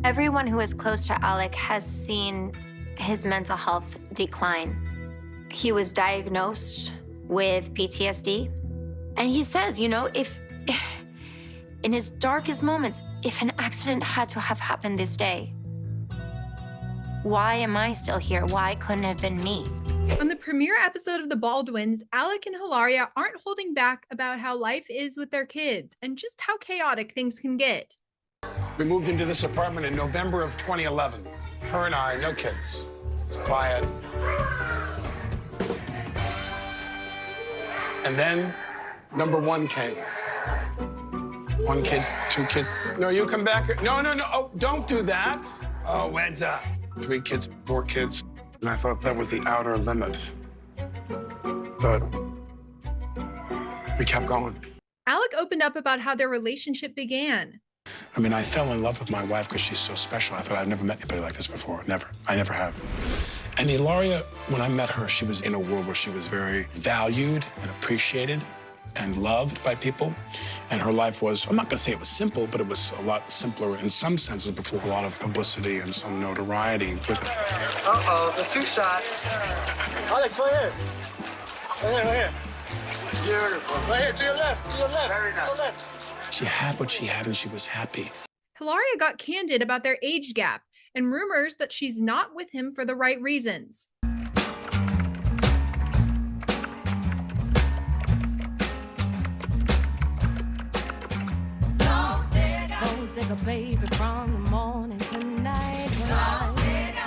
Everyone who is close to Alec has seen his mental health decline. He was diagnosed with PTSD. And he says, you know, if in his darkest moments, if an accident had to have happened this day, why am I still here? Why couldn't it have been me? On the premiere episode of The Baldwins, Alec and Hilaria aren't holding back about how life is with their kids and just how chaotic things can get. We moved into this apartment in November of 2011. Her and I, no kids. It's quiet. And then number one came. One kid, two kids. No, you come back here. No. Oh, don't do that. Oh, heads up. 3 kids, 4 kids. And I thought that was the outer limit. But we kept going. Alec opened up about how their relationship began. I mean, I fell in love with my wife because she's so special. I thought I'd never met anybody like this before. Never. I never have. And Hilaria, when I met her, she was in a world where she was very valued and appreciated and loved by people. And her life was, I'm not going to say it was simple, but it was a lot simpler in some senses before a lot of publicity and some notoriety with it. Uh-oh, the 2-shot. Alex, right here. Right here. Beautiful. Right here, to your left, Very nice. To your left. She had what she had, and she was happy. Hilaria got candid about their age gap and rumors that she's not with him for the right reasons. Take a baby from the morning to night.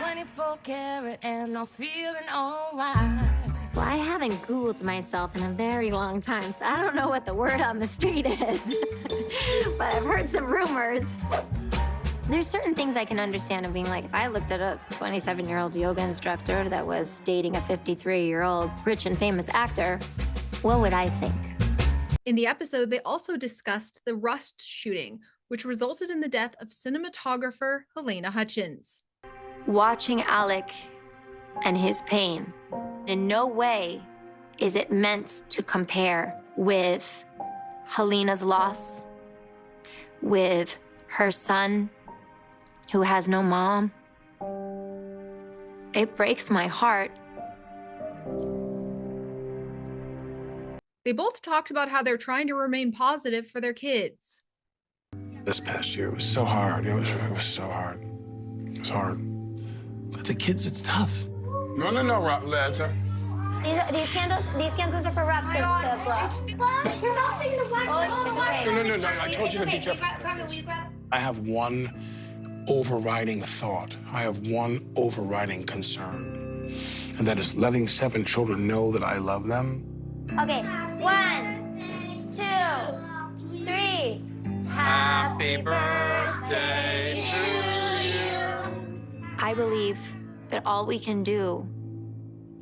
24 karat and I'm feeling alright. Well, I haven't Googled myself in a very long time, so I don't know what the word on the street is. But I've heard some rumors. There's certain things I can understand of being like, if I looked at a 27-year-old yoga instructor that was dating a 53-year-old rich and famous actor, what would I think? In the episode, they also discussed the Rust shooting, which resulted in the death of cinematographer Helena Hutchins. Watching Alec and his pain, in no way is it meant to compare with Helena's loss, with her son who has no mom. It breaks my heart. They both talked about how they're trying to remain positive for their kids. This past year, it was so hard. It was so hard. It was hard. But the kids, it's tough. No, Lanta. These candles are for Rob to blow. What? You're melting the wax. Oh, it's okay. No, I told you to be careful. I have one overriding thought. I have one overriding concern. And that is letting 7 children know that I love them. Okay, 1, 2, 3. Happy birthday to you. I believe that all we can do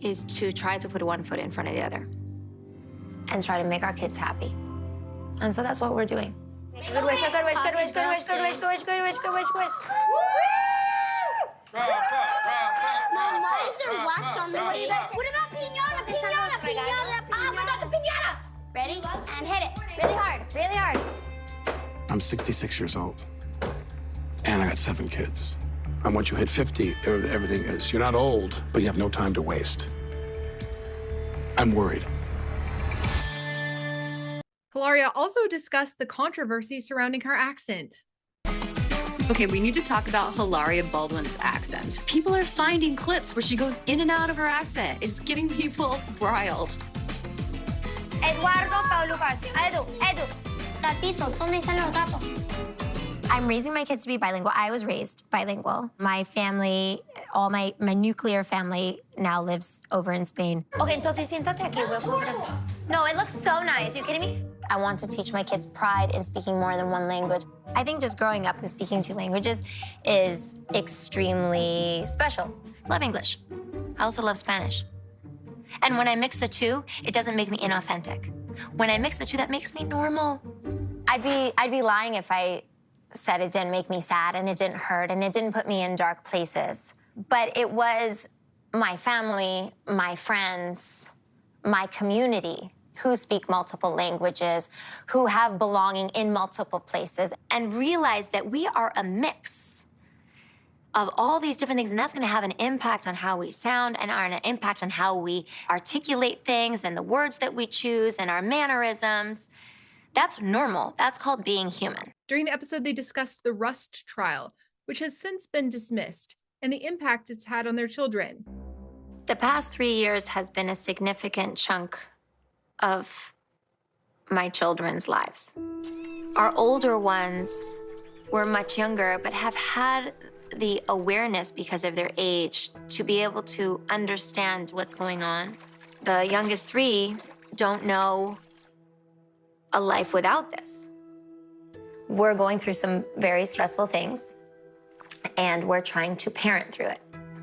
is to try to put one foot in front of the other and try to make our kids happy. And so that's what we're doing. Good wish, good wish, good wish, good wish, good wish, good wish, good wish, good wish, good wish. Mom, why is there wax on the cake? What about piñata? Piñata. Ah, what about the piñata? Ready? And hit it. Really hard, really hard. I'm 66 years old, and I got 7 kids. And once you hit 50, everything is, you're not old, but you have no time to waste. I'm worried. Hilaria also discussed the controversy surrounding her accent. Okay, we need to talk about Hilaria Baldwin's accent. People are finding clips where she goes in and out of her accent. It's getting people riled. Eduardo Paulo Garcia. Edu. Gatito, ¿dónde están los gatos? I'm raising my kids to be bilingual. I was raised bilingual. My family, all my nuclear family now lives over in Spain. Okay, entonces siéntate aquí. No, it looks so nice. Are you kidding me? I want to teach my kids pride in speaking more than one language. I think just growing up and speaking 2 languages is extremely special. I love English. I also love Spanish. And when I mix the 2, it doesn't make me inauthentic. When I mix the 2, that makes me normal. I'd be lying if I said it didn't make me sad and it didn't hurt and it didn't put me in dark places. But it was my family, my friends, my community who speak multiple languages, who have belonging in multiple places, and realize that we are a mix. of all these different things, and that's going to have an impact on how we sound and an impact on how we articulate things and the words that we choose and our mannerisms. That's normal. That's called being human. During the episode, they discussed the Rust trial, which has since been dismissed, and the impact it's had on their children. The past 3 years has been a significant chunk of my children's lives. Our older ones were much younger, but have had the awareness because of their age to be able to understand what's going on. The youngest 3 don't know a life without this. We're going through some very stressful things, and we're trying to parent through it.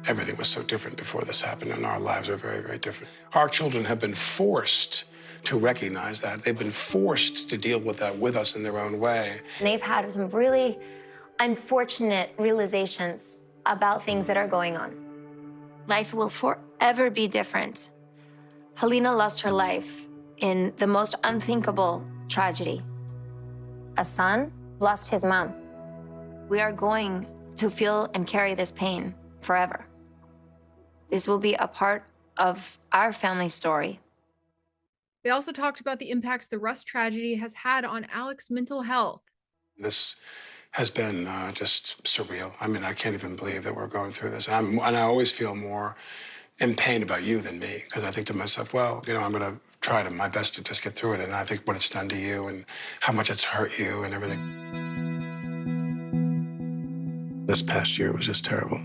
Everything was so different before this happened, and our lives are very, very different. Our children have been forced to recognize that. They've been forced to deal with that with us in their own way. And they've had some really unfortunate realizations about things that are going on. Life will forever be different. Helena lost her life in the most unthinkable tragedy. A son lost his mom. We are going to feel and carry this pain forever. This will be a part of our family story. They also talked about the impacts the Rust tragedy has had on Alec's mental health. This has been just surreal. I mean, I can't even believe that we're going through this. And I always feel more in pain about you than me, because I think to myself, well, you know, I'm going to try my best to just get through it. And I think what it's done to you and how much it's hurt you and everything. This past year was just terrible.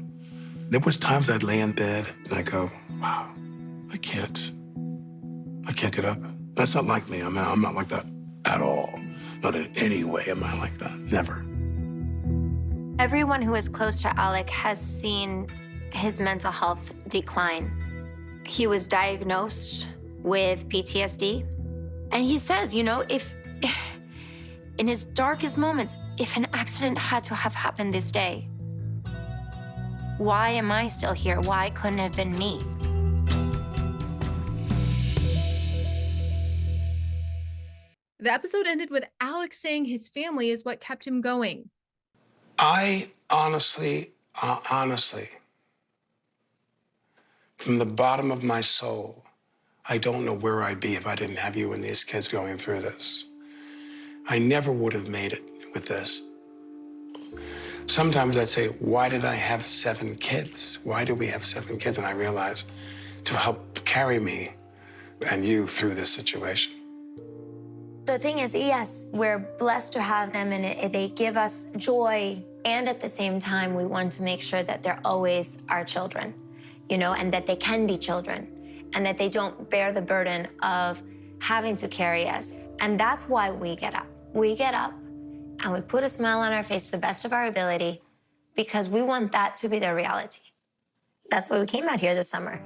There was times I'd lay in bed and I go, wow, I can't get up. That's not like me. I'm not like that at all. Not in any way am I like that. Never. Everyone who is close to Alec has seen his mental health decline. He was diagnosed with PTSD. And he says, you know, if in his darkest moments, if an accident had to have happened this day, why am I still here? Why couldn't it have been me? The episode ended with Alec saying his family is what kept him going. I honestly, from the bottom of my soul, I don't know where I'd be if I didn't have you and these kids going through this. I never would have made it with this. Sometimes I'd say, why did I have 7 kids? Why did we have 7 kids? And I realized to help carry me and you through this situation. The thing is, yes, we're blessed to have them and they give us joy. And at the same time, we want to make sure that they're always our children, you know, and that they can be children and that they don't bear the burden of having to carry us. And that's why we get up. We get up and we put a smile on our face to the best of our ability because we want that to be their reality. That's why we came out here this summer.